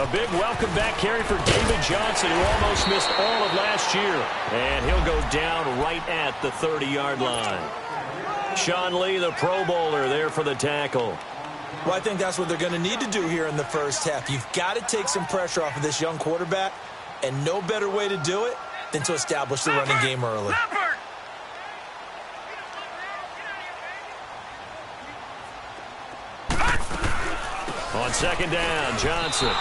A big welcome back carry for David Johnson, who almost missed all of last year. And he'll go down right at the 30-yard line. Sean Lee, the Pro Bowler, there for the tackle. Well, I think that's what they're going to need to do here in the first half. You've got to take some pressure off of this young quarterback, and no better way to do it than to establish the running game early. On second down, Johnson.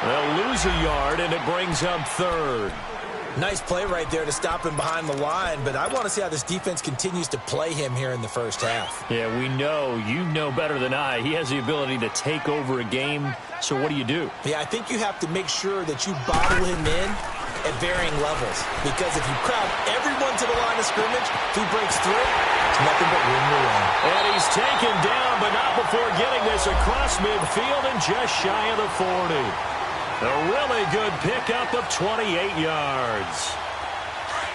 They'll lose a yard, and it brings up third. Nice play right there to stop him behind the line, but I want to see how this defense continues to play him here in the first half. Yeah, we know. You know better than I. He has the ability to take over a game, so what do? Yeah, I think you have to make sure that you bottle him in at varying levels, because if you crowd everyone to the line of scrimmage, if he breaks through, it's nothing but room to run. And he's taken down, but not before getting this across midfield and just shy of the 40. A really good pickup of 28 yards.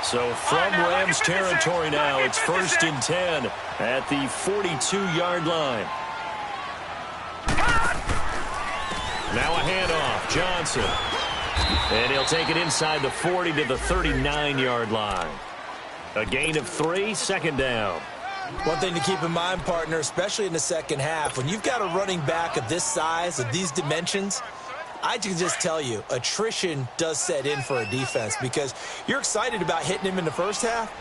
So from Rams territory now, it's 1st and 10 at the 42-yard line. Now a handoff, Johnson. And he'll take it inside the 40 to the 39-yard line. A gain of 3, 2nd down. One thing to keep in mind, partner, especially in the second half, when you've got a running back of this size, of these dimensions, I can just tell you, attrition does set in for a defense because you're excited about hitting him in the first half.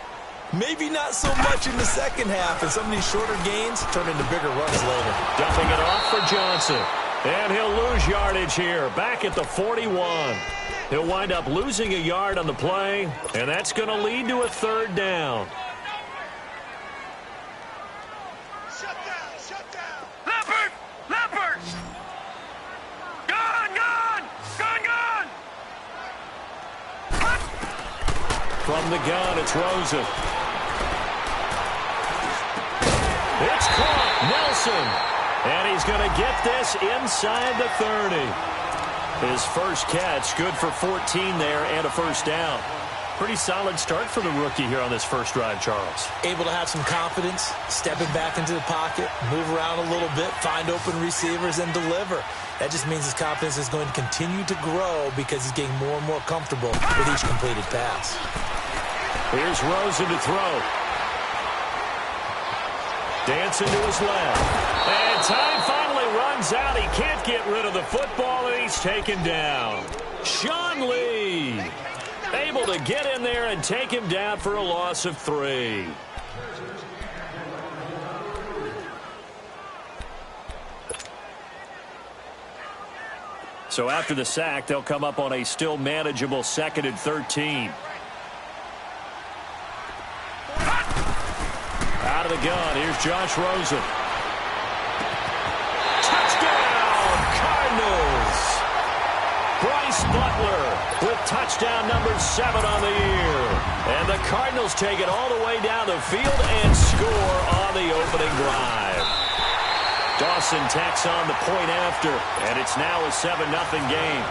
Maybe not so much in the second half, and some of these shorter gains turn into bigger runs later. Dumping it off for Johnson. And he'll lose yardage here, back at the 41. He'll wind up losing a yard on the play, and that's going to lead to a 3rd down. Shut down. Leopard! Gone! From the gun, it's Rosen. It's caught, Nelson. And he's going to get this inside the 30. His first catch, good for 14 there and a 1st down. Pretty solid start for the rookie here on this first drive, Charles. Able to have some confidence, stepping back into the pocket, move around a little bit, find open receivers, and deliver. That just means his confidence is going to continue to grow because he's getting more and more comfortable with each completed pass. Here's Rosen to throw. Dancing to his left. And time finally runs out. He can't get rid of the football, and he's taken down. Sean Lee able to get in there and take him down for a loss of 3. So after the sack, they'll come up on a still manageable 2nd and 13. Out of the gun, here's Josh Rosen. Touchdown, Cardinals! Bryce Butler with touchdown number 7 on the year. And the Cardinals take it all the way down the field and score on the opening drive. Dawson tacks on the point after, and it's now a 7-0 game.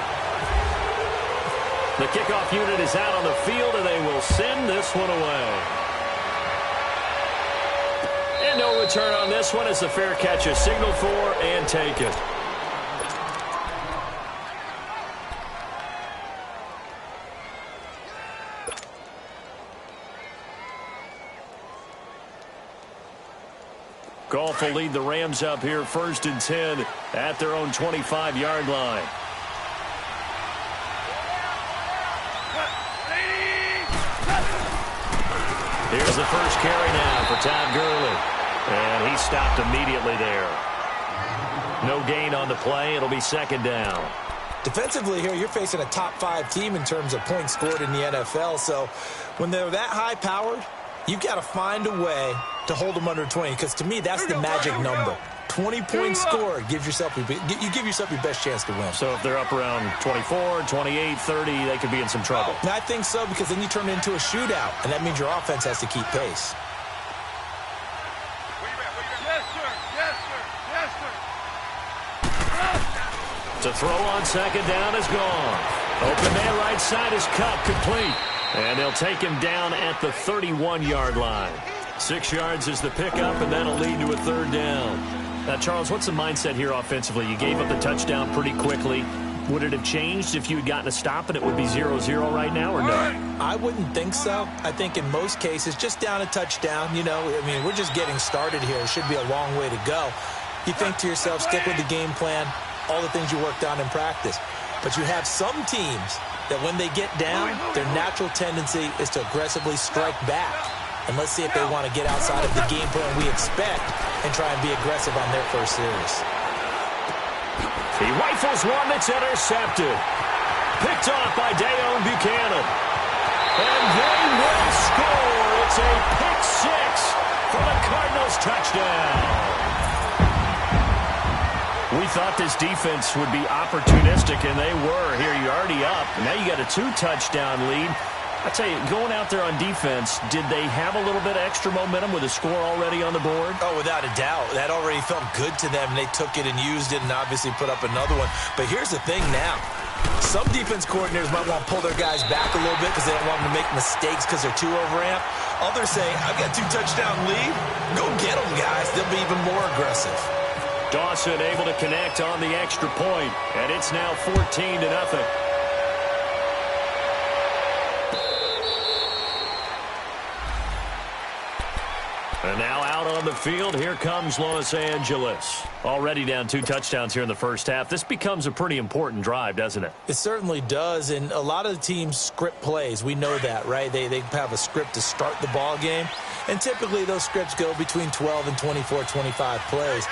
The kickoff unit is out on the field, and they will send this one away. And no return on this one as the fair catch is signaled for and taken. Goff will lead the Rams up here 1st and 10 at their own 25-yard line. Here's the first carry now for Todd Gurley. And he stopped immediately there. No gain on the play. It'll be 2nd down. Defensively here, you're facing a top 5 team in terms of points scored in the NFL. So when they're that high-powered, you've got to find a way to hold them under 20. Because to me, that's the magic number. 20 points scored gives yourself you give yourself your best chance to win. So if they're up around 24, 28, 30, they could be in some trouble. And I think so, because then you turn it into a shootout, and that means your offense has to keep pace. To throw on 2nd down is gone. Open man right side is Cup, complete. And they'll take him down at the 31-yard line. 6 yards is the pickup, and that'll lead to a 3rd down. Now, Charles, what's the mindset here offensively? You gave up the touchdown pretty quickly. Would it have changed if you had gotten a stop and it would be 0-0 right now, or no? I wouldn't think so. I think in most cases, just down a touchdown, you know, I mean, we're just getting started here. It should be a long way to go. You think to yourself, stick with the game plan, all the things you worked on in practice. But you have some teams that when they get down, their natural tendency is to aggressively strike back. And let's see if they want to get outside of the game plan we expect and try and be aggressive on their first series. He rifles one that's intercepted. Picked off by Dayon Buchanan. And they will score. It's a pick six for the Cardinals touchdown. We thought this defense would be opportunistic, and they were. Here, you're already up. Now you got a 2-touchdown lead. I tell you, going out there on defense, did they have a little bit of extra momentum with a score already on the board? Oh, without a doubt. That already felt good to them. They took it and used it and obviously put up another one. But here's the thing now. Some defense coordinators might want to pull their guys back a little bit because they don't want them to make mistakes because they're too overamped. Others say, I've got 2-touchdown lead. Go get them, guys. They'll be even more aggressive. Dawson able to connect on the extra point, and it's now 14-0. And now out on the field, here comes Los Angeles. Already down 2 touchdowns here in the first half. This becomes a pretty important drive, doesn't it? It certainly does, and a lot of the teams script plays. We know that, right? They have a script to start the ball game, and typically those scripts go between 12 and 24, 25 plays.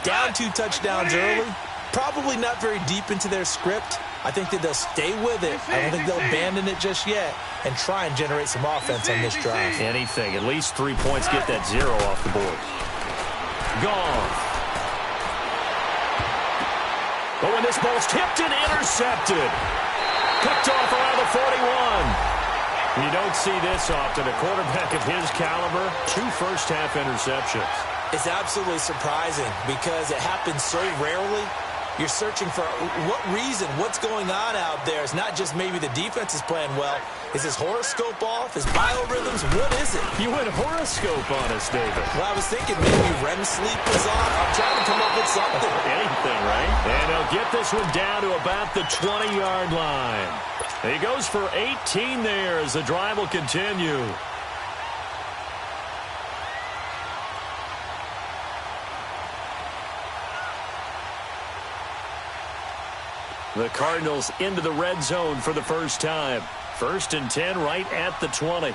Down 2 touchdowns early, probably not very deep into their script. I think that they'll stay with it. I don't think they'll abandon it just yet and try and generate some offense on this drive. Anything. At least 3 points, get that 0 off the board. Gone. But when this ball's tipped and intercepted. Picked off around the 41. You don't see this often. A quarterback of his caliber, 2 first-half interceptions. It's absolutely surprising because it happens so rarely. You're searching for what reason, what's going on out there. It's not just maybe the defense is playing well. Is his horoscope off? His biorhythms? What is it? You went horoscope on us, David. Well, I was thinking maybe REM sleep was off. I'm trying to come up with something. Anything, right? And he'll get this one down to about the 20-yard line. He goes for 18 there as the drive will continue. The Cardinals into the red zone for the first time. 1st and 10 right at the 20.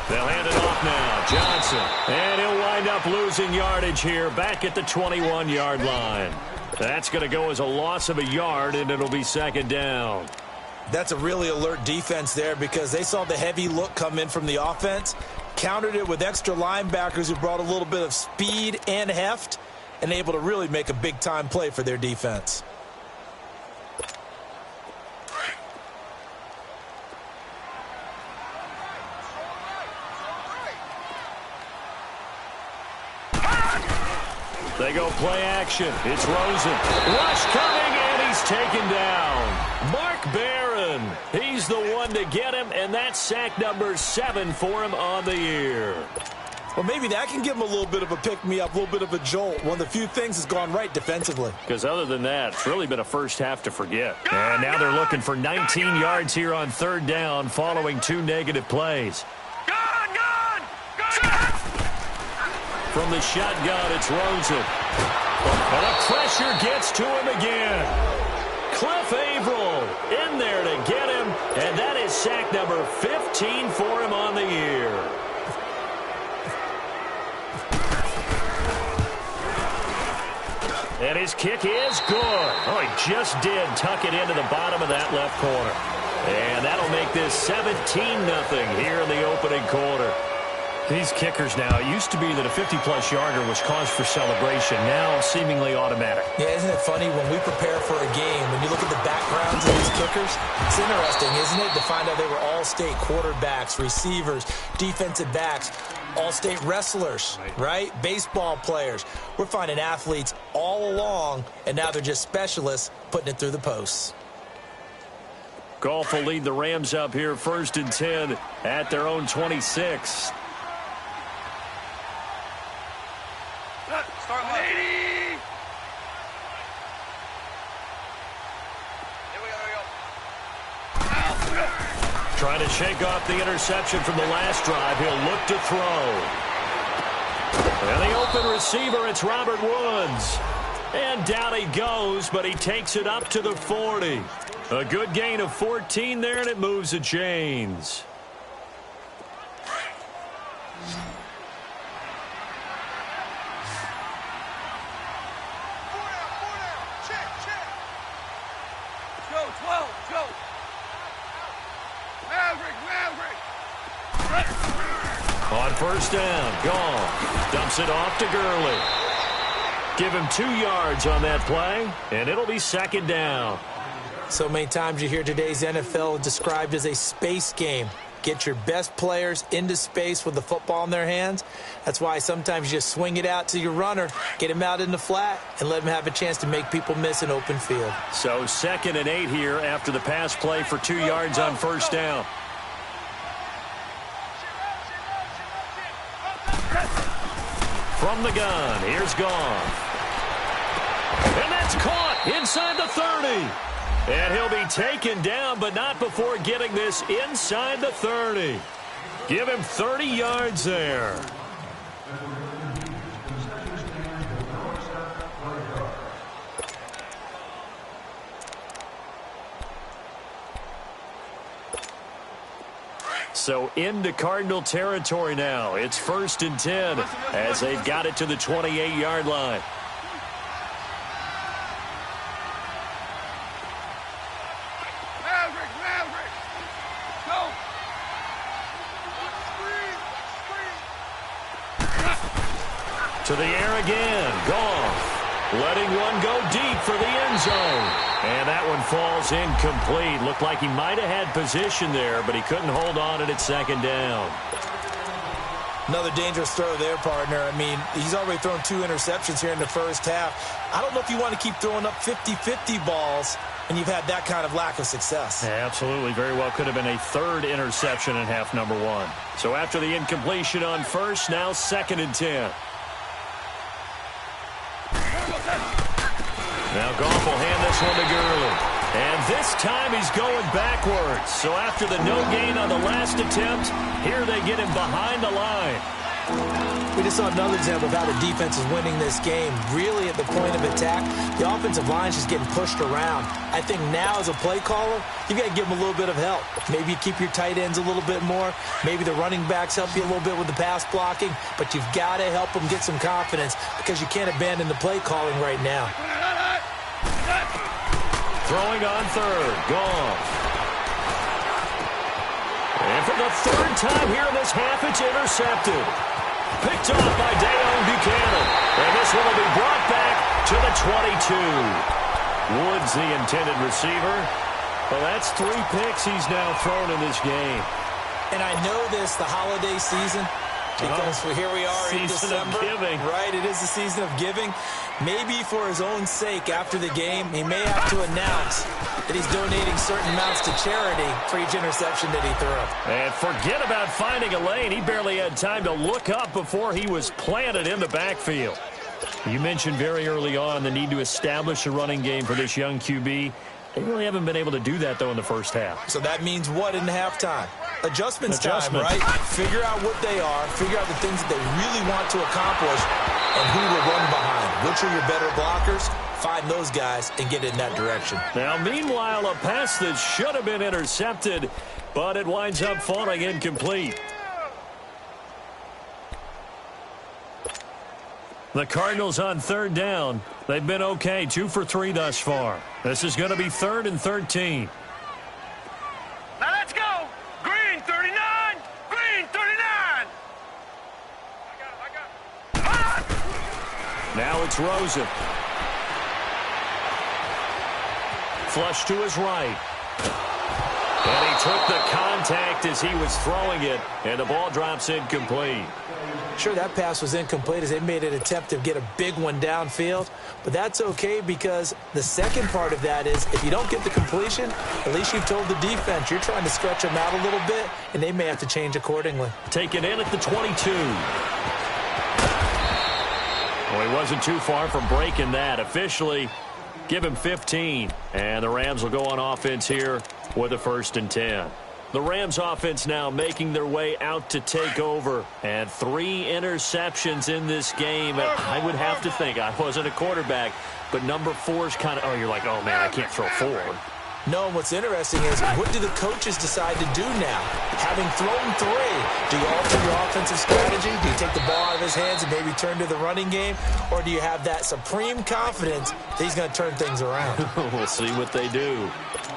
They'll hand it off now. Johnson. And he'll wind up losing yardage here back at the 21-yard line. That's going to go as a loss of a yard, and it'll be 2nd down. That's a really alert defense there because they saw the heavy look come in from the offense, countered it with extra linebackers who brought a little bit of speed and heft, and able to really make a big-time play for their defense. They go play action. It's Rosen. Rush coming, and he's taken down. Mark Barron. He's the one to get him, and that's sack number 7 for him on the year. Well, maybe that can give him a little bit of a pick-me-up, a little bit of a jolt. One of the few things that's gone right defensively. Because other than that, it's really been a first half to forget. And now they're looking for 19 yards here on 3rd down following 2 negative plays. From the shotgun, it's Rosen. And the pressure gets to him again. Cliff Averill in there to get him. And that is sack number 15 for him on the year. And his kick is good. Oh, he just did tuck it into the bottom of that left corner. And that'll make this 17-0 here in the opening quarter. These kickers now, it used to be that a 50-plus yarder was cause for celebration. Now seemingly automatic. Yeah, isn't it funny when we prepare for a game, when you look at the backgrounds of these kickers, it's interesting, isn't it, to find out they were all-state quarterbacks, receivers, defensive backs, all-state wrestlers, right? Baseball players. We're finding athletes all along, and now they're just specialists putting it through the posts. Goff will lead the Rams up here 1st and 10 at their own 26. Trying to shake off the interception from the last drive. He'll look to throw. And the open receiver, it's Robert Woods. And down he goes, but he takes it up to the 40. A good gain of 14 there, and it moves the chains. On first down, Goff dumps it off to Gurley. Give him 2 yards on that play, and it'll be second down. So many times you hear today's NFL described as a space game. Get your best players into space with the football in their hands. That's why sometimes you just swing it out to your runner, get him out in the flat, and let him have a chance to make people miss an open field. So 2nd and 8 here after the pass play for 2 yards on first down. From the gun, here's Goff. And that's caught inside the 30. And he'll be taken down, but not before getting this inside the 30. Give him 30 yards there. So into Cardinal territory now. It's 1st and 10 as they've got it to the 28-yard line. Go! To the air again. Goff letting one go deep for the end zone. And that one falls incomplete. Looked like he might have had position there, but he couldn't hold on at its second down. Another dangerous throw there, partner. I mean, he's already thrown 2 interceptions here in the first half. I don't know if you want to keep throwing up 50-50 balls and you've had that kind of lack of success. Yeah, absolutely. Very well could have been a 3rd interception in half number 1. So after the incompletion on first, now 2nd and 10. Now Goff will hand this one to Gurley. And this time he's going backwards. So after the no gain on the last attempt, here they get him behind the line. We just saw another example of how the defense is winning this game. Really at the point of attack, the offensive line is just getting pushed around. I think now as a play caller, you've got to give them a little bit of help. Maybe you keep your tight ends a little bit more. Maybe the running backs help you a little bit with the pass blocking. But you've got to help them get some confidence because you can't abandon the play calling right now. Throwing on 3rd, Goff. And for the 3rd time here in this half, it's intercepted. Picked off by Dayon Buchanan. And this one will be brought back to the 22. Woods, the intended receiver. Well, that's 3 picks he's now thrown in this game. And I know this, the holiday season, because here we are in December. Season of giving. Right, it is the season of giving. Maybe for his own sake after the game, he may have to announce that he's donating certain amounts to charity for each interception that he threw. And forget about finding a lane. He barely had time to look up before he was planted in the backfield. You mentioned very early on the need to establish a running game for this young QB. They really haven't been able to do that, though, in the first half. So that means what in halftime? Adjustment time, right? Figure out what they are, figure out the things that they really want to accomplish, and who to run behind. Which are your better blockers? Find those guys and get in that direction. Now, meanwhile, a pass that should have been intercepted, but it winds up falling incomplete. The Cardinals on 3rd down. They've been okay, 2 for 3 thus far. This is going to be 3rd and 13. Now let's go! Green 39! Green 39! I got it. Now it's Rosen. Flush to his right. And he took the contact as he was throwing it, and the ball drops incomplete. Sure, that pass was incomplete as they made an attempt to get a big one downfield, but that's okay because the second part of that is if you don't get the completion, at least you've told the defense you're trying to stretch them out a little bit, and they may have to change accordingly. Taken in at the 22. Well, he wasn't too far from breaking that. Officially, give him 15, and the Rams will go on offense here with a 1st and 10. The Rams offense now making their way out to take over. And 3 interceptions in this game. And I would have to think, I wasn't a quarterback, but number 4's kind of, you're like, oh, man, I can't throw 4. No, what's interesting is, what do the coaches decide to do now? Having thrown 3, do you alter your offensive strategy? Do you take the ball out of his hands and maybe turn to the running game? Or do you have that supreme confidence that he's going to turn things around? We'll see what they do.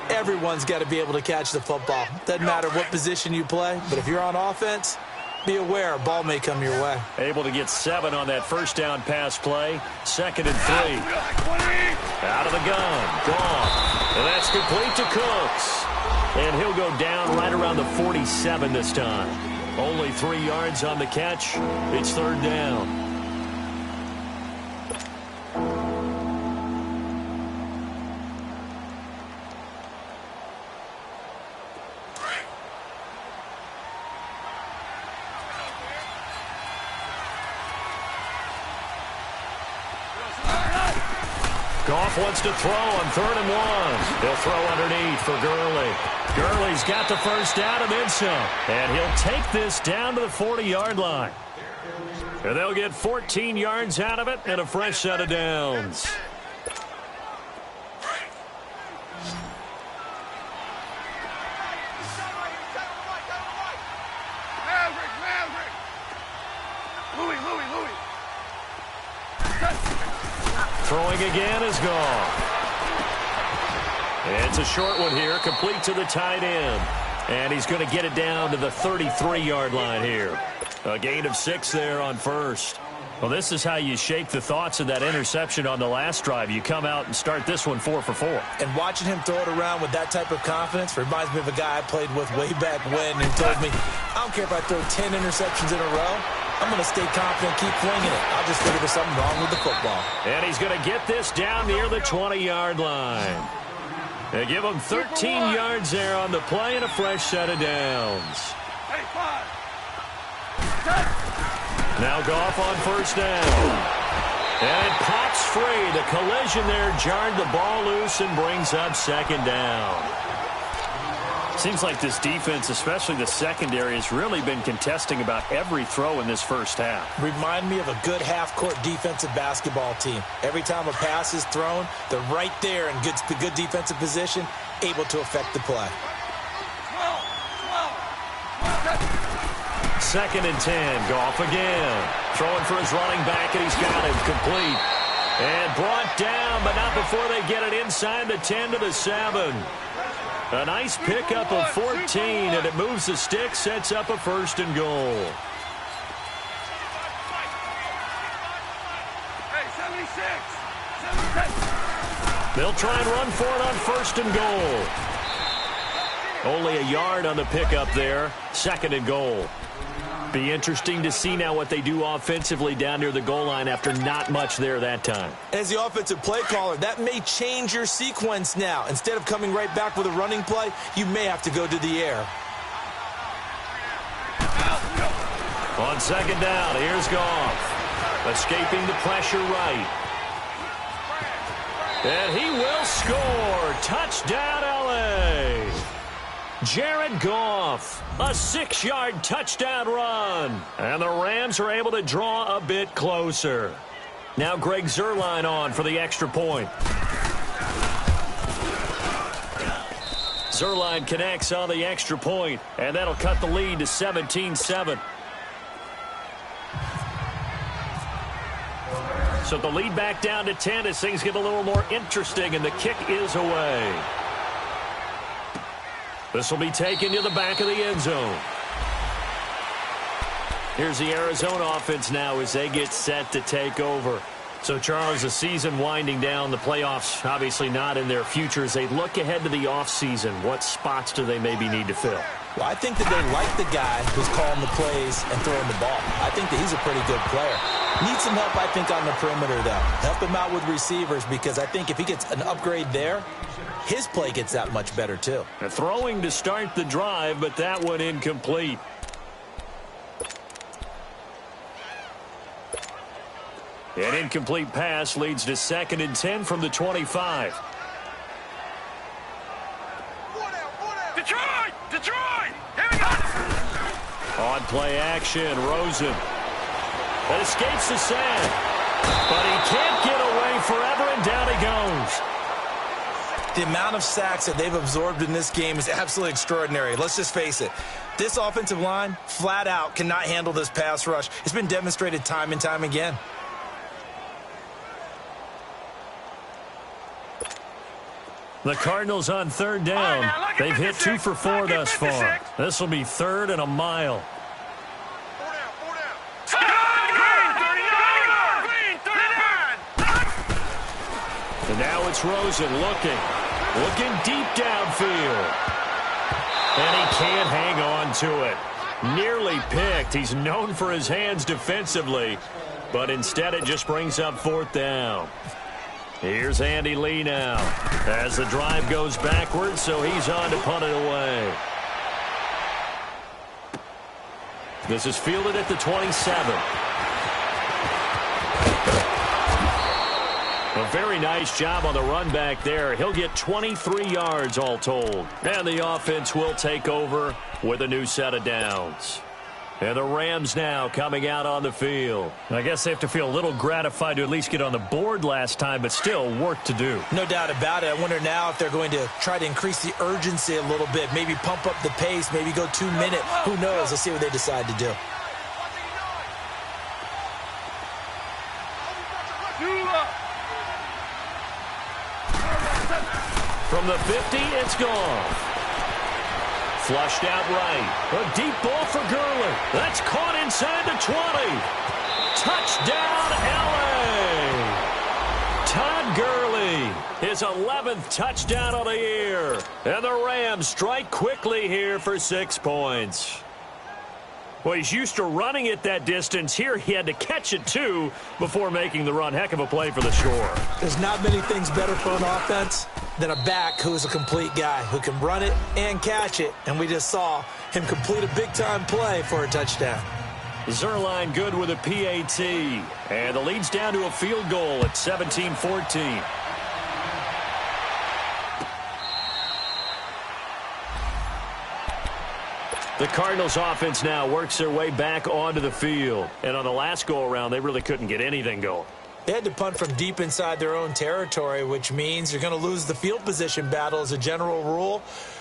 Everyone's got to be able to catch the football. Doesn't matter what position you play, but if you're on offense, be aware a ball may come your way. Able to get 7 on that first down pass play. 2nd and 3. Out of the gun. Gone. And that's complete to Cooks. And he'll go down right around the 47 this time. Only 3 yards on the catch. It's 3rd down. Goff wants to throw on 3rd and 1. He'll throw underneath for Gurley. Gurley's got the first down and then some. And he'll take this down to the 40-yard line. And they'll get 14 yards out of it and a fresh set of downs. Throwing again is gone. It's a short one here, complete to the tight end. And he's going to get it down to the 33-yard line here. A gain of 6 there on first. Well, this is how you shake the thoughts of that interception on the last drive. You come out and start this one 4 for 4. And watching him throw it around with that type of confidence reminds me of a guy I played with way back when who told me, I don't care if I throw 10 interceptions in a row. I'm going to stay confident, keep flinging it. I'll just figure there's something wrong with the football. And he's going to get this down near the 20-yard line. They give him 13 yards there on the play and a fresh set of downs. Now Goff on first down. And it pops free. The collision there jarred the ball loose and brings up 2nd down. Seems like this defense, especially the secondary, has really been contesting about every throw in this first half. Remind me of a good half-court defensive basketball team. Every time a pass is thrown, they're right there in good defensive position, able to affect the play. 2nd and 10. Goff again. Throwing for his running back, and he's got it complete. And brought down, but not before they get it inside the 10 to the 7. A nice pickup of 14, and it moves the stick, sets up a 1st and goal. They'll try and run for it on 1st and goal. Only a yard on the pickup there. 2nd and goal. Be interesting to see now what they do offensively down near the goal line after not much there that time. As the offensive play caller, that may change your sequence now. Instead of coming right back with a running play, you may have to go to the air. On 2nd down, here's Goff. Escaping the pressure right. And he will score. Touchdown, L.A. Jared Goff, a 6-yard touchdown run. And the Rams are able to draw a bit closer. Now Greg Zuerlein on for the extra point. Zuerlein connects on the extra point, and that'll cut the lead to 17-7. So the lead back down to 10 as things get a little more interesting, and the kick is away. This will be taken to the back of the end zone. Here's the Arizona offense now as they get set to take over. So, Charles, the season winding down, the playoffs obviously not in their future. As they look ahead to the offseason, what spots do they maybe need to fill? Well, I think that they like the guy who's calling the plays and throwing the ball. I think that he's a pretty good player. Needs some help, I think, on the perimeter, though. Help him out with receivers, because I think if he gets an upgrade there, his play gets that much better, too. And throwing to start the drive, but that one incomplete. An incomplete pass leads to 2nd and 10 from the 25. Detroit! Detroit! Here we go! On play action, Rosen. It escapes the sack, but he can't get away forever, and down he goes. The amount of sacks that they've absorbed in this game is absolutely extraordinary. Let's just face it. This offensive line, flat out, cannot handle this pass rush. It's been demonstrated time and time again. The Cardinals on third down. They've hit 2 for 4 thus far. This will be 3rd and a mile. And now it's Rosen looking deep downfield. And he can't hang on to it. Nearly picked. He's known for his hands defensively, but instead it just brings up 4th down. Here's Andy Lee now as the drive goes backwards, so he's on to punt it away. This is fielded at the 27. A very nice job on the run back there. He'll get 23 yards all told. And the offense will take over with a new set of downs. And the Rams now coming out on the field. I guess they have to feel a little gratified to at least get on the board last time, but still work to do. No doubt about it. I wonder now if they're going to try to increase the urgency a little bit, maybe pump up the pace, maybe go 2 minute. Who knows? Let's see what they decide to do. From the 50, it's gone. Flushed out right. A deep ball for Gurley. That's caught inside the 20. Touchdown, L.A. Todd Gurley, his 11th touchdown of the year. And the Rams strike quickly here for 6 points. Well, he's used to running it that distance. Here he had to catch it, too, before making the run. Heck of a play for the score. There's not many things better for an offense than a back who is a complete guy who can run it and catch it. And we just saw him complete a big-time play for a touchdown. Zerline good with a PAT. And the lead's down to a field goal at 17-14. The Cardinals offense now works their way back onto the field. And on the last go-around, they really couldn't get anything going. They had to punt from deep inside their own territory, which means you're going to lose the field position battle as a general rule.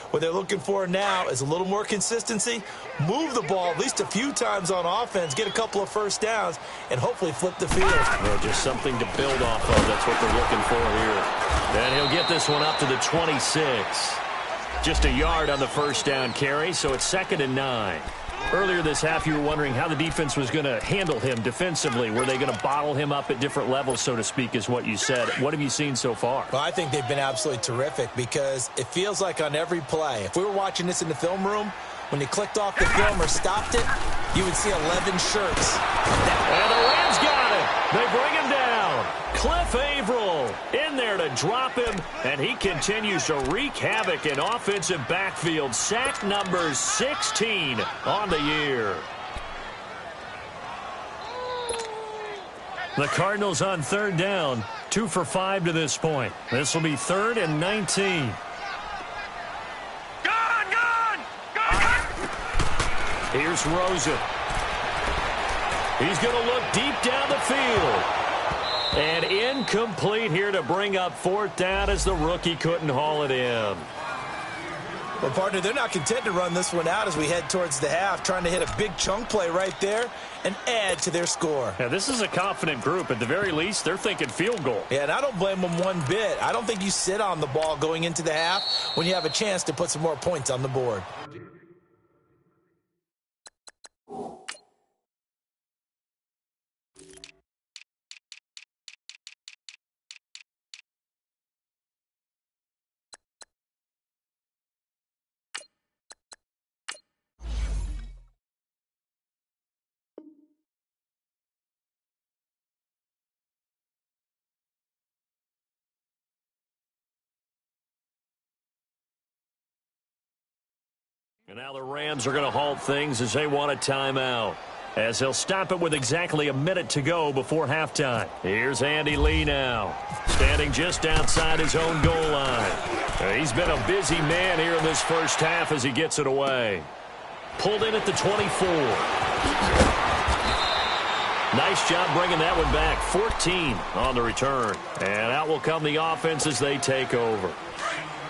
What they're looking for now is a little more consistency, move the ball at least a few times on offense, get a couple of first downs, and hopefully flip the field. Well, just something to build off of. That's what they're looking for here. And he'll get this one up to the 26. Just a yard on the first down carry, so it's 2nd and 9. Earlier this half, you were wondering how the defense was going to handle him defensively. Were they going to bottle him up at different levels, so to speak, is what you said. What have you seen so far? Well, I think they've been absolutely terrific because it feels like on every play, if we were watching this in the film room, when you clicked off the film or stopped it, you would see 11 shirts. And the Rams got it. They bring him down. Cliff Averill in there to drop him, and he continues to wreak havoc in offensive backfield. Sack number 16 on the year. The Cardinals on third down, 2 for 5 to this point. This will be 3rd and 19. Here's Rosen. He's going to look deep down the field. And incomplete here to bring up 4th down as the rookie couldn't haul it in. Well, partner, they're not content to run this one out as we head towards the half, trying to hit a big chunk play right there and add to their score. Yeah, this is a confident group. At the very least, they're thinking field goal. Yeah, and I don't blame them one bit. I don't think you sit on the ball going into the half when you have a chance to put some more points on the board. And now the Rams are going to halt things as they want a timeout, as they'll stop it with exactly a minute to go before halftime. Here's Andy Lee now, standing just outside his own goal line. He's been a busy man here in this first half as he gets it away. Pulled in at the 24. Nice job bringing that one back. 14 on the return. And out will come the offense as they take over.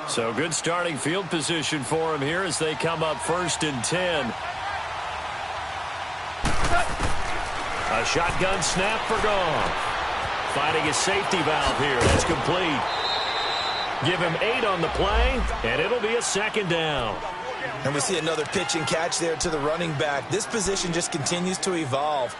So good starting field position for him here as they come up 1st and 10. A shotgun snap for Goff. Finding a safety valve here. That's complete. Give him 8 on the play, and it'll be a 2nd down. And we see another pitch and catch there to the running back. This position just continues to evolve.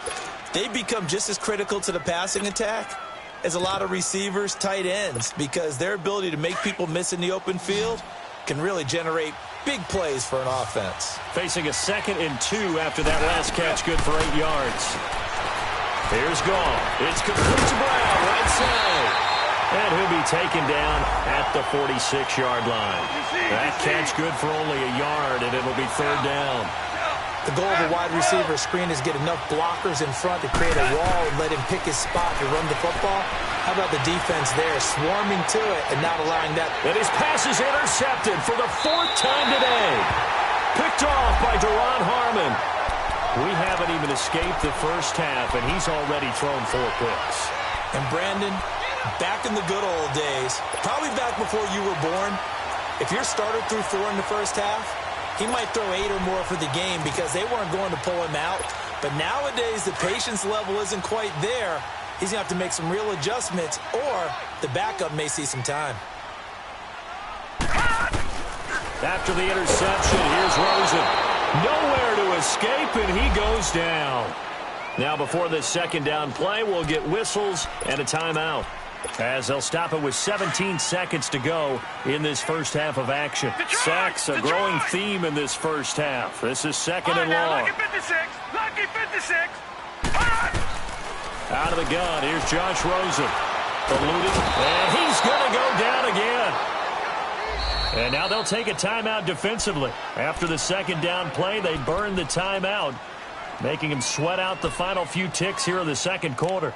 They become just as critical to the passing attack as a lot of receivers, tight ends, because their ability to make people miss in the open field can really generate big plays for an offense. Facing a 2nd and 2 after that last catch, good for 8 yards. Here's Goff. It's complete to Brown, right side. And he'll be taken down at the 46-yard line. That catch good for only a yard, and it'll be 3rd down. The goal of a wide receiver screen is get enough blockers in front to create a wall and let him pick his spot to run the football. How about the defense there, swarming to it and not allowing that? And his pass is intercepted for the 4th time today. Picked off by Deron Harmon. We haven't even escaped the first half, and he's already thrown 4 picks. And Brandon, back in the good old days, probably back before you were born, if your starter threw 4 in the first half, he might throw 8 or more for the game because they weren't going to pull him out. But nowadays, the patience level isn't quite there. He's going to have to make some real adjustments, or the backup may see some time. After the interception, here's Rosen. Nowhere to escape, and he goes down. Now, before this 2nd down play, we'll get whistles and a timeout, as they'll stop it with 17 seconds to go in this first half of action. Sacks, a growing theme in this first half. This is 2nd and long. Lucky 56. Lucky 56. Out of the gun, here's Josh Rosen. Eluding, and he's going to go down again. And now they'll take a timeout defensively. After the 2nd down play, they burn the timeout, making him sweat out the final few ticks here in the 2nd quarter.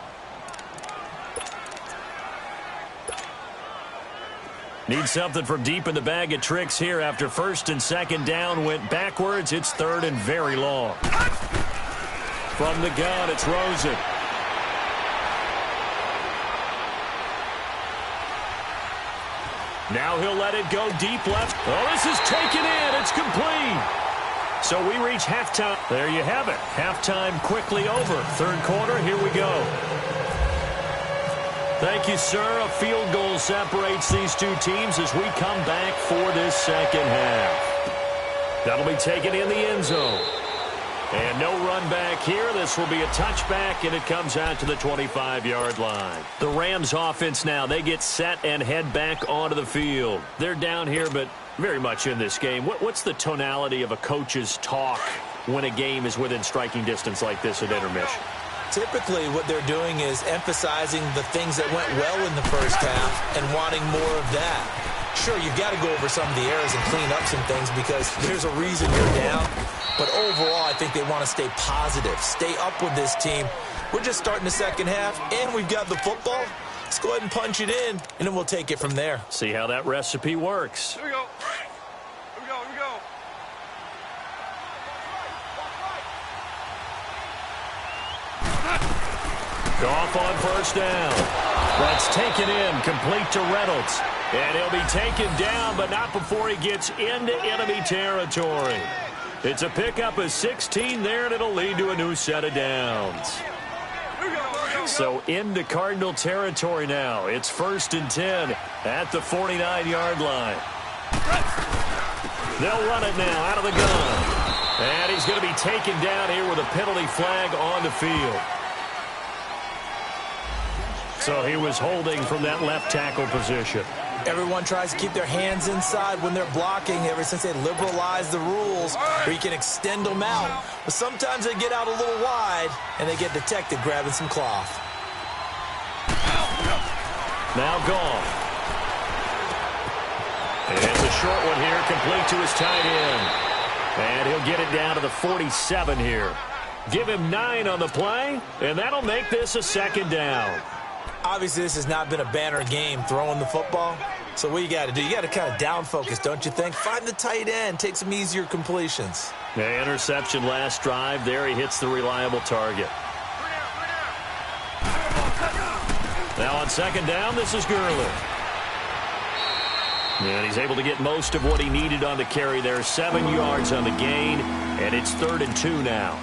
Need something from deep in the bag of tricks here after 1st and 2nd down went backwards. It's 3rd and very long. From the gun, it's Rosen. Now he'll let it go deep left. Oh, this is taken in. It's complete. So we reach halftime. There you have it. Halftime quickly over. 3rd quarter, here we go. Thank you, sir. A field goal separates these two teams as we come back for this 2nd half. That'll be taken in the end zone. And no run back here. This will be a touchback, and it comes out to the 25-yard line. The Rams offense now, they get set and head back onto the field. They're down here, but very much in this game. What's the tonality of a coach's talk when a game is within striking distance like this at intermission? Typically, what they're doing is emphasizing the things that went well in the first half and wanting more of that. Sure, you've got to go over some of the errors and clean up some things because there's a reason you're down. But overall, I think they want to stay positive, stay up with this team. We're just starting the 2nd half, and we've got the football. Let's go ahead and punch it in, and then we'll take it from there. See how that recipe works. Here we go. Here we go. Here we go. Goff on 1st down. That's taken in, complete to Reynolds. And he'll be taken down, but not before he gets into enemy territory. It's a pickup of 16 there, and it'll lead to a new set of downs. So into Cardinal territory now. It's 1st and 10 at the 49-yard line. They'll run it now out of the gun. And he's going to be taken down here with a penalty flag on the field. So he was holding from that left tackle position. Everyone tries to keep their hands inside when they're blocking ever since they liberalized the rules where you can extend them out. But sometimes they get out a little wide, and they get detected grabbing some cloth. Now Goff. And it's a short one here, complete to his tight end. And he'll get it down to the 47 here. Give him 9 on the play, and that'll make this a 2nd down. Obviously, this has not been a banner game throwing the football. So what you got to do, you got to kind of down focus, don't you think? Find the tight end, take some easier completions. The interception last drive. There he hits the reliable target. Now on second down, this is Gurley. And he's able to get most of what he needed on the carry there. 7 yards on the gain, and it's 3rd and 2 now.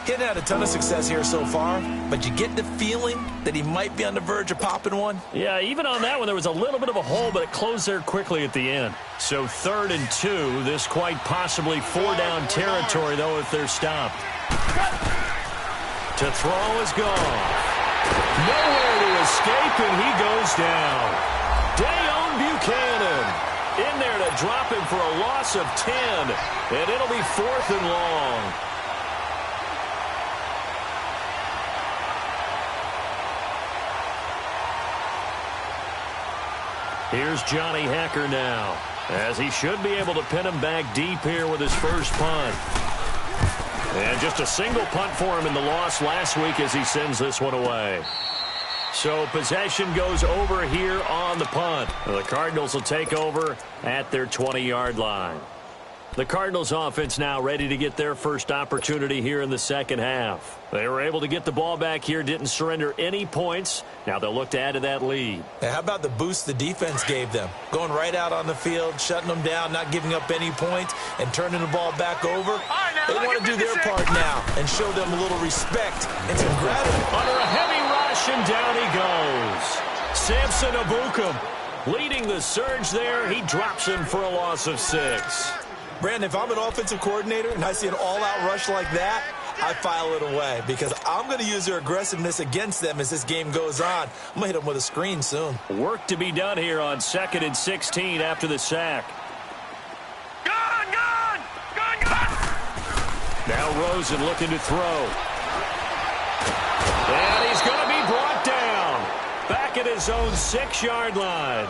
He hadn't had a ton of success here so far, but you get the feeling that he might be on the verge of popping one. Yeah, even on that one, there was a little bit of a hole, but it closed there quickly at the end. So 3rd and 2, this quite possibly 4-down territory, though, if they're stopped. To throw is gone. Nowhere to escape, and he goes down. Dayon Buchanan in there to drop him for a loss of 10, and it'll be 4th and long. Here's Johnny Hecker now, as he should be able to pin him back deep here with his first punt. And just a single punt for him in the loss last week as he sends this one away. So possession goes over here on the punt. The Cardinals will take over at their 20-yard line. The Cardinals offense now ready to get their first opportunity here in the second half. They were able to get the ball back here, didn't surrender any points. Now they'll look to add to that lead. Hey, how about the boost the defense gave them? Going right out on the field, shutting them down, not giving up any points, and turning the ball back over. They want to do their part now and show them a little respect and some gratitude. Under a heavy rush, and down he goes. Samson Abukum leading the surge there. He drops him for a loss of 6. Brandon, if I'm an offensive coordinator and I see an all-out rush like that, I file it away because I'm going to use their aggressiveness against them as this game goes on. I'm going to hit them with a screen soon. Work to be done here on 2nd and 16 after the sack. Gone! Now Rosen looking to throw. And he's going to be brought down. Back at his own 6-yard line.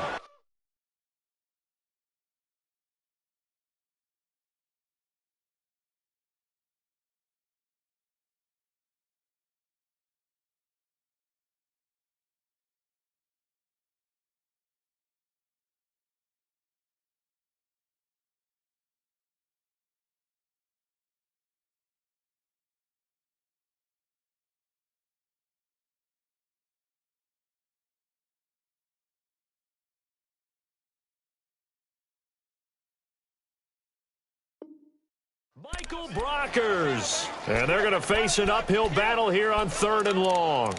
Michael Brockers. And they're going to face an uphill battle here on 3rd and long.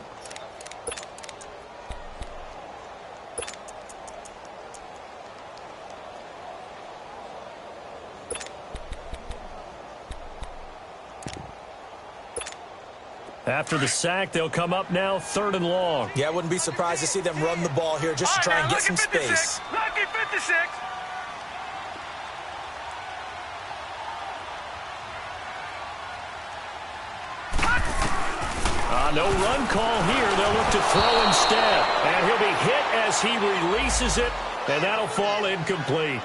After the sack, they'll come up now 3rd and long. Yeah, I wouldn't be surprised to see them run the ball here just to try and get some space. Lucky 56. No run call here. They'll look to throw instead. And he'll be hit as he releases it, and that'll fall incomplete.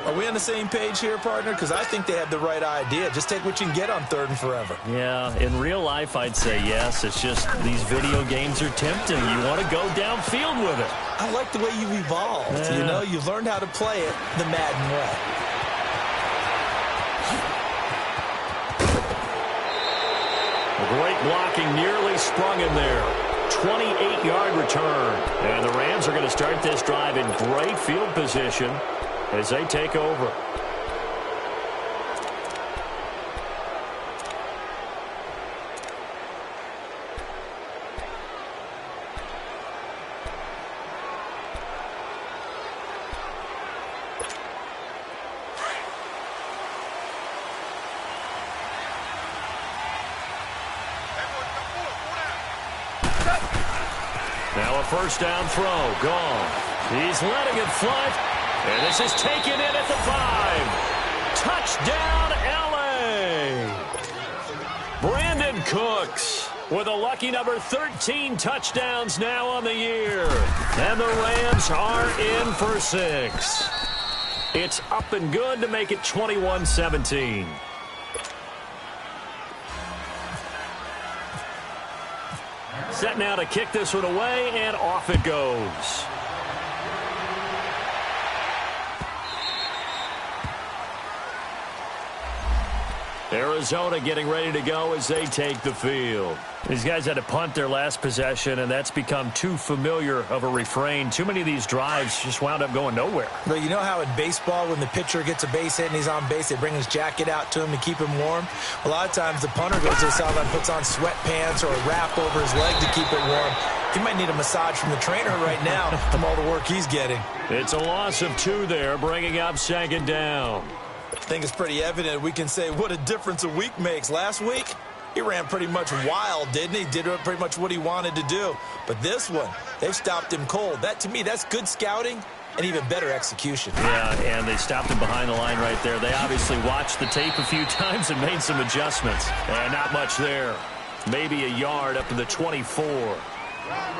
Are we on the same page here, partner? Because I think they have the right idea. Just take what you can get on 3rd and forever. Yeah, in real life, I'd say yes. It's just these video games are tempting. You want to go downfield with it. I like the way you've evolved. Yeah. You know, you've learned how to play it the Madden way. Great blocking, nearly sprung him there. 28-yard return. And the Rams are going to start this drive in great field position as they take over. Now a first down throw, gone. He's letting it fly, and this is taken in at the 5. Touchdown, L.A. Brandon Cooks with a lucky number 13 touchdowns now on the year. And the Rams are in for 6. It's up and good to make it 21-17. Set now to kick this one away, and off it goes. Arizona getting ready to go as they take the field. These guys had to punt their last possession, and that's become too familiar of a refrain. Too many of these drives just wound up going nowhere. But you know how in baseball, when the pitcher gets a base hit and he's on base, they bring his jacket out to him to keep him warm? A lot of times the punter goes to the sideline, puts on sweatpants or a wrap over his leg to keep it warm. He might need a massage from the trainer right now from all the work he's getting. It's a loss of 2 there, bringing up second down. I think it's pretty evident we can say what a difference a week makes. Last week, he ran pretty much wild, didn't he? Did pretty much what he wanted to do. But this one, they've stopped him cold. That, to me, that's good scouting and even better execution. Yeah, and they stopped him behind the line right there. They obviously watched the tape a few times and made some adjustments. And not much there. Maybe a yard up to the 24.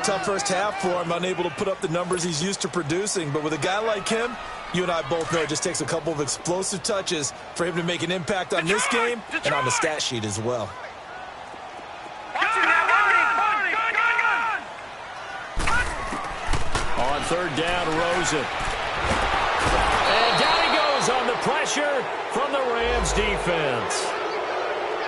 Tough first half for him, unable to put up the numbers he's used to producing. But with a guy like him, you and I both know it just takes a couple of explosive touches for him to make an impact on this game and on the stat sheet as well. On third down, Rosen. And down he goes on the pressure from the Rams defense.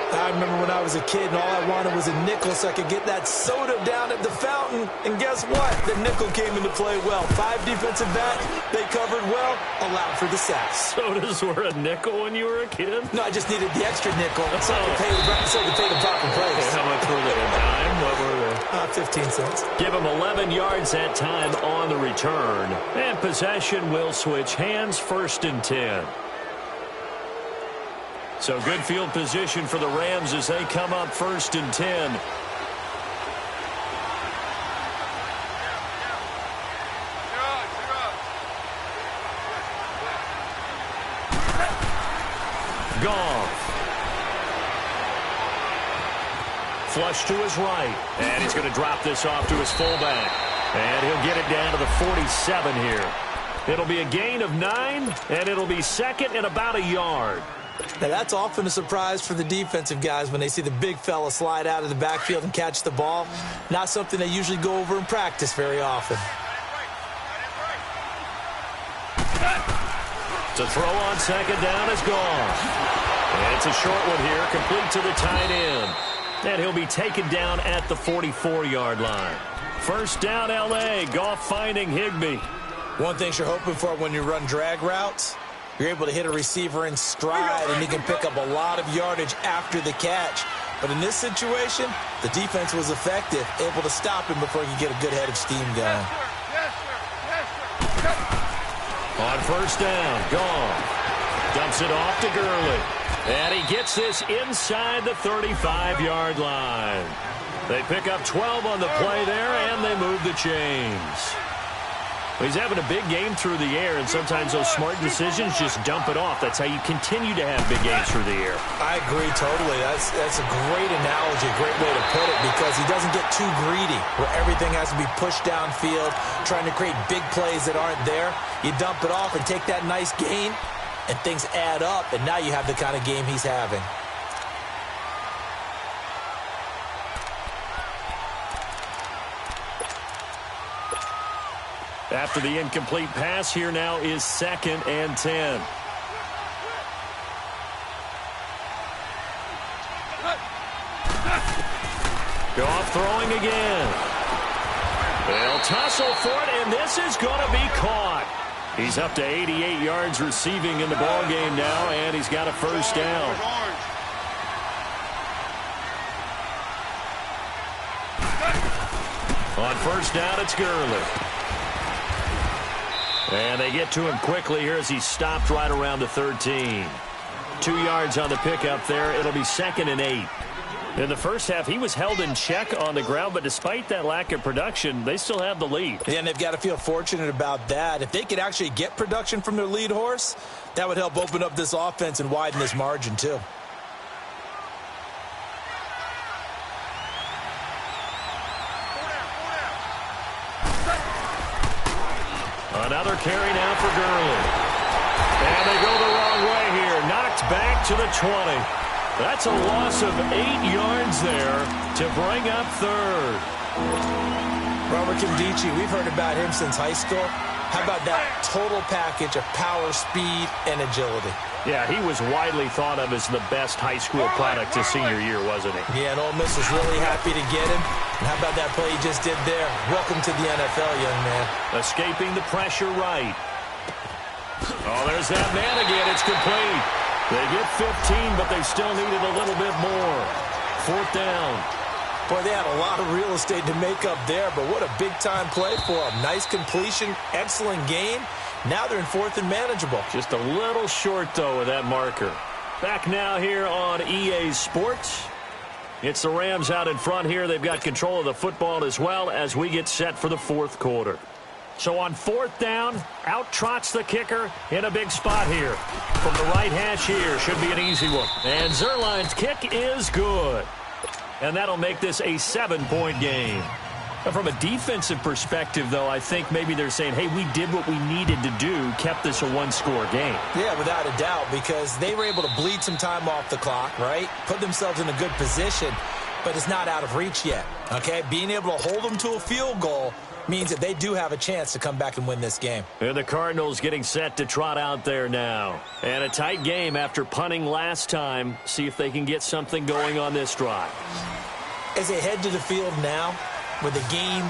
I remember when I was a kid and all I wanted was a nickel so I could get that soda down at the fountain. And guess what? The nickel came into play well. 5 defensive backs, they covered well, allowed for the sacks. Sodas were a nickel when you were a kid? No, I just needed the extra nickel so I could pay the proper price. How much were they in time? What were they? 15 cents. Give him 11 yards that time on the return. And possession will switch hands, 1st and 10. So good field position for the Rams as they come up 1st and 10. Goff. Flush to his right. And he's going to drop this off to his fullback. And he'll get it down to the 47 here. It'll be a gain of 9, and it'll be 2nd and about a yard. Now, that's often a surprise for the defensive guys when they see the big fella slide out of the backfield and catch the ball. Not something they usually go over in practice very often. To throw on 2nd down is gone. And it's a short one here, complete to the tight end. And he'll be taken down at the 44-yard line. 1st down, L.A. Goff finding Higbee. One thing you're hoping for when you run drag routes, you're able to hit a receiver in stride, and he can pick up a lot of yardage after the catch. But in this situation, the defense was effective, able to stop him before he could get a good head of steam going. On 1st down, Goff dumps it off to Gurley. And he gets this inside the 35-yard line. They pick up 12 on the play there, and they move the chains. He's having a big game through the air, and sometimes those smart decisions just dump it off. That's how you continue to have big games through the air. I agree totally. That's a great analogy, a great way to put it, because he doesn't get too greedy where everything has to be pushed downfield, trying to create big plays that aren't there. You dump it off and take that nice gain, and things add up, and now you have the kind of game he's having. After the incomplete pass, here now is 2nd and 10. Goff throwing again. They'll tussle for it, and this is going to be caught. He's up to 88 yards receiving in the ballgame now, and he's got a 1st down. On 1st down, it's Gurley. And they get to him quickly here as he's stopped right around the 13. 2 yards on the pickup there. It'll be 2nd and 8. In the first half, he was held in check on the ground, but despite that lack of production, they still have the lead. Yeah, and they've got to feel fortunate about that. If they could actually get production from their lead horse, that would help open up this offense and widen this margin, too. Another carry now for Gurley. And they go the wrong way here. Knocked back to the 20. That's a loss of 8 yards there to bring up 3rd. Robert Kimdichie, we've heard about him since high school. How about that total package of power, speed, and agility? Yeah, he was widely thought of as the best high school product his senior year, wasn't he? Yeah, and Ole Miss was really happy to get him. And how about that play he just did there? Welcome to the NFL, young man. Escaping the pressure right. Oh, there's that man again. It's complete. They get 15, but they still needed a little bit more. 4th down. Boy, they had a lot of real estate to make up there, but what a big-time play for them. Nice completion, excellent game. Now they're in 4th and manageable. Just a little short, though, with that marker. Back now here on EA Sports. It's the Rams out in front here. They've got control of the football as well as we get set for the 4th quarter. So on 4th down, out trots the kicker in a big spot here. From the right hash here, should be an easy one. And Zerline's kick is good. And that'll make this a 7-point game. From a defensive perspective, though, I think maybe they're saying, hey, we did what we needed to do, kept this a one-score game. Yeah, without a doubt, because they were able to bleed some time off the clock, right? Put themselves in a good position, but it's not out of reach yet, okay? Being able to hold them to a field goal means that they do have a chance to come back and win this game. And the Cardinals getting set to trot out there now. And a tight game after punting last time. See if they can get something going on this drive. As they head to the field now, with the game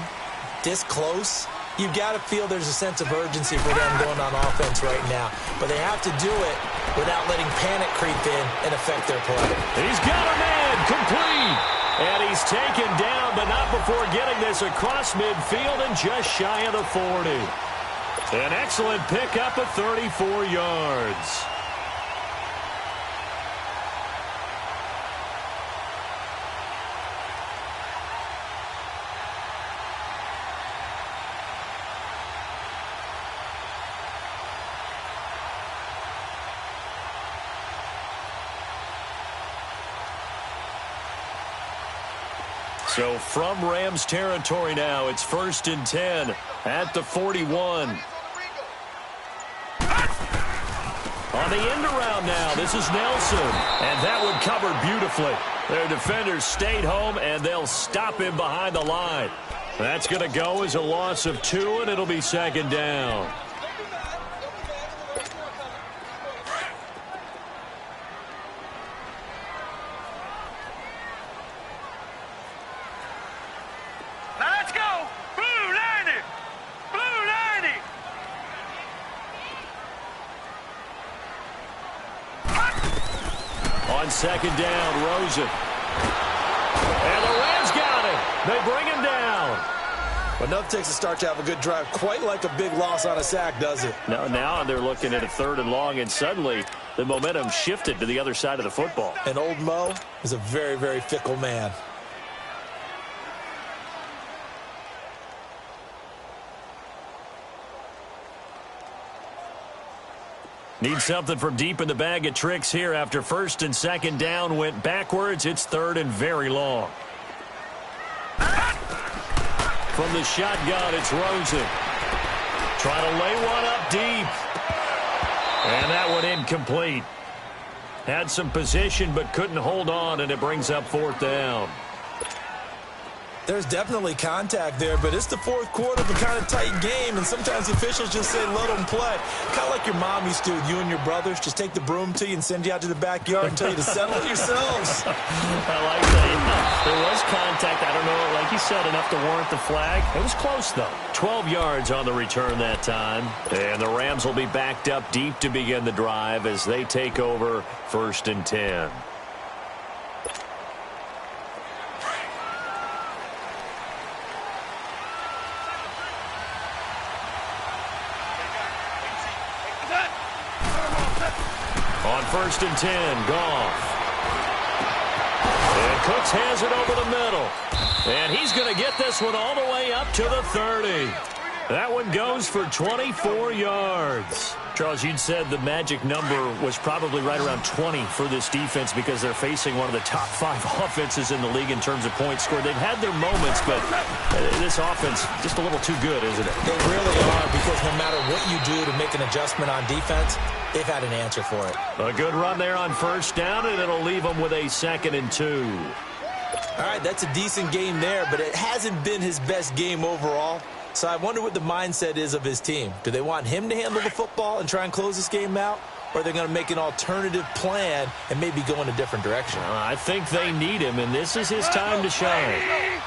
this close, you've got to feel there's a sense of urgency for them going on offense right now. But they have to do it without letting panic creep in and affect their play. He's got a man complete. And he's taken down, but not before getting this across midfield and just shy of the 40. An excellent pickup of 34 yards. So from Rams territory now, it's 1st and 10 at the 41. On the end around now, this is Nelson. And that one covered beautifully. Their defenders stayed home, and they'll stop him behind the line. That's going to go as a loss of 2, and it'll be 2nd down. Let's go! Blue 90! Blue 90! On 2nd down, Rosen. And the Rams got him. They bring him down. Enough takes a start to have a good drive. Quite like a big loss on a sack, does it? Now they're looking at a 3rd and long, and suddenly the momentum shifted to the other side of the football. And old Mo is a very, very fickle man. Need something from deep in the bag of tricks here after 1st and 2nd down went backwards. It's 3rd and very long. From the shotgun, it's Rosen. Trying to lay one up deep. And that one incomplete. Had some position but couldn't hold on, and it brings up 4th down. There's definitely contact there, but it's the 4th quarter of a kind of tight game, and sometimes the officials just say, let them play. Kind of like your mom used to with you and your brothers. Just take the broom to you and send you out to the backyard and tell you to settle it yourselves. I like that. Yeah, there was contact. I don't know, like you said, enough to warrant the flag. It was close, though. 12 yards on the return that time. And the Rams will be backed up deep to begin the drive as they take over 1st and 10. On 1st and 10, Goff. And Cooks has it over the middle. And he's going to get this one all the way up to the 30. That one goes for 24 yards. Charles, you'd said the magic number was probably right around 20 for this defense because they're facing one of the top 5 offenses in the league in terms of points scored. They've had their moments, but this offense just a little too good, isn't it? They really are, because no matter what you do to make an adjustment on defense, they've had an answer for it. A good run there on 1st down, and it'll leave them with a 2nd and 2. All right, that's a decent game there, but it hasn't been his best game overall. So I wonder what the mindset is of his team. Do they want him to handle the football and try and close this game out? Or are they going to make an alternative plan and maybe go in a different direction? I think they need him, and this is his time to shine.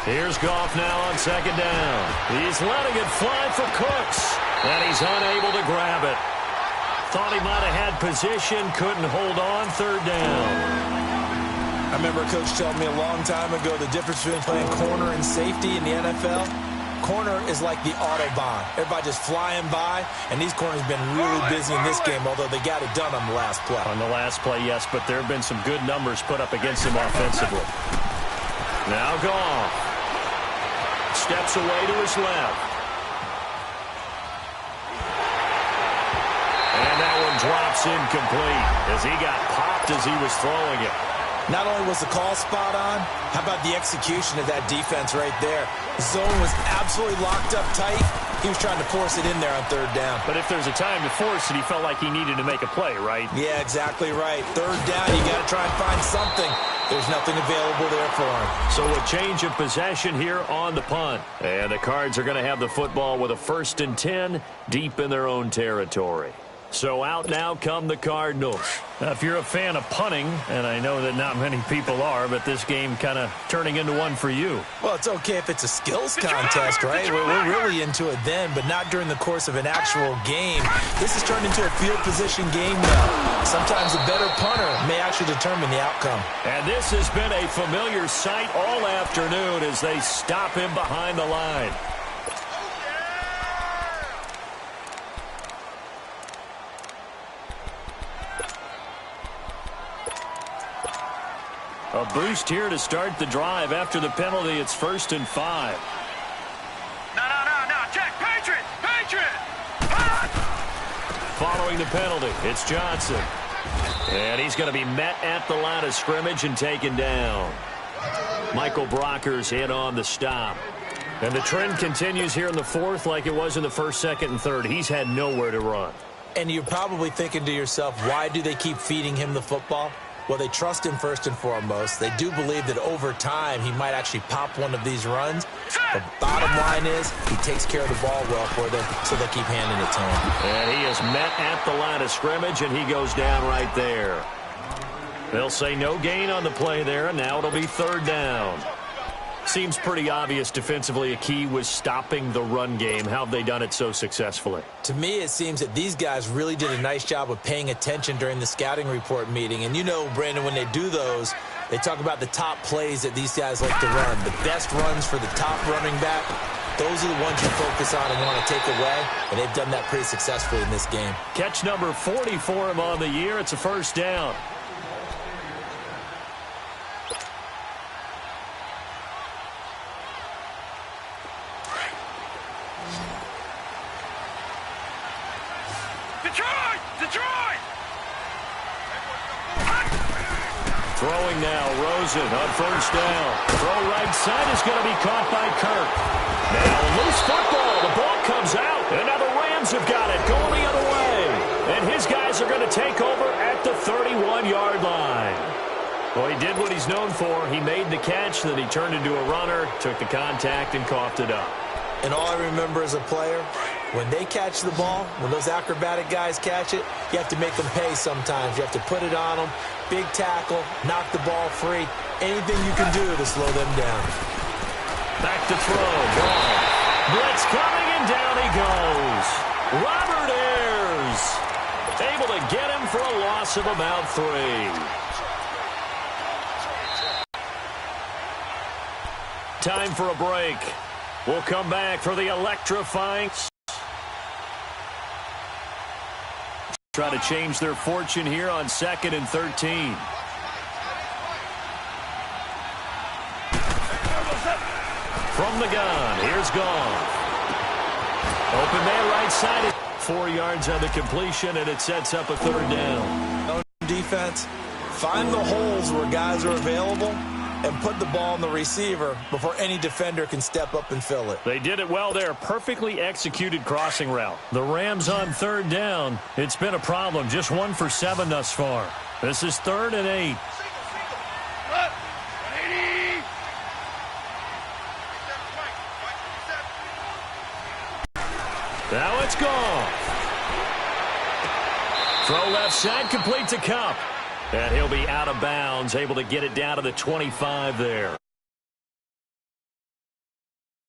Here's Goff now on second down. He's letting it fly for Cooks, and he's unable to grab it. Thought he might have had position, couldn't hold on, third down. I remember a coach telling me a long time ago the difference between playing corner and safety in the NFL. Corner is like the Autobahn. Everybody just flying by, and these corners have been really busy in this game, although they got it done on the last play. On the last play, yes, but there have been some good numbers put up against him offensively. Now Goff. Steps away to his left. And that one drops incomplete as he got popped as he was throwing it. Not only was the call spot on, how about the execution of that defense right there? The zone was absolutely locked up tight. He was trying to force it in there on third down. But if there's a time to force it, he felt like he needed to make a play, right? Yeah, exactly right. Third down, you got to try and find something. There's nothing available there for him. So a change of possession here on the punt. And the Cards are going to have the football with a 1st and 10 deep in their own territory. So out now come the Cardinals. Now, if you're a fan of punting, and I know that not many people are, but this game kind of turning into one for you. Well, it's okay if it's a skills contest, right? We're really into it then, but not during the course of an actual game. This has turned into a field position game now. Sometimes a better punter may actually determine the outcome. And this has been a familiar sight all afternoon as they stop him behind the line. A boost here to start the drive. After the penalty, it's 1st and 5. No, Jack, Patriot! Following the penalty, it's Johnson. And he's going to be met at the line of scrimmage and taken down. Michael Brocker's in on the stop. And the trend continues here in the 4th like it was in the 1st, 2nd, and 3rd. He's had nowhere to run. And you're probably thinking to yourself, why do they keep feeding him the football? Well, they trust him first and foremost. They do believe that over time he might actually pop one of these runs. The bottom line is he takes care of the ball well for them, so they keep handing it to him. And he is met at the line of scrimmage, and he goes down right there. They'll say no gain on the play there, and now it'll be 3rd down. Seems pretty obvious defensively a key was stopping the run game. How have they done it so successfully? To me, it seems that these guys really did a nice job of paying attention during the scouting report meeting. And you know, Brandon, when they do those, they talk about the top plays that these guys like to run. The best runs for the top running back, those are the ones you focus on and want to take away. And they've done that pretty successfully in this game. Catch number 40 for him on the year. It's a 1st down. Detroit! Throwing now, Rosen on 1st down. Throw right side is going to be caught by Kirk. Now loose football. The ball comes out. And now the Rams have got it going the other way. And his guys are going to take over at the 31-yard line. Well, he did what he's known for. He made the catch, then he turned into a runner, took the contact, and coughed it up. And all I remember as a player, when they catch the ball, when those acrobatic guys catch it, you have to make them pay sometimes. You have to put it on them, big tackle, knock the ball free, anything you can do to slow them down. Back to throw. Ball. Blitz coming, and down he goes. Robert Ayers able to get him for a loss of about 3. Time for a break. We'll come back for the electrifying. Try to change their fortune here on 2nd and 13. From the gun, here's Goff. Open man right side. 4 yards on the completion, and it sets up a 3rd down. Defense, find the holes where guys are available and put the ball on the receiver before any defender can step up and fill it. They did it well there. Perfectly executed crossing route. The Rams on third down. It's been a problem. Just 1 for 7 thus far. This is 3rd and 8. Now it's gone. Throw left side, complete to Cup. And he'll be out of bounds, able to get it down to the 25 there.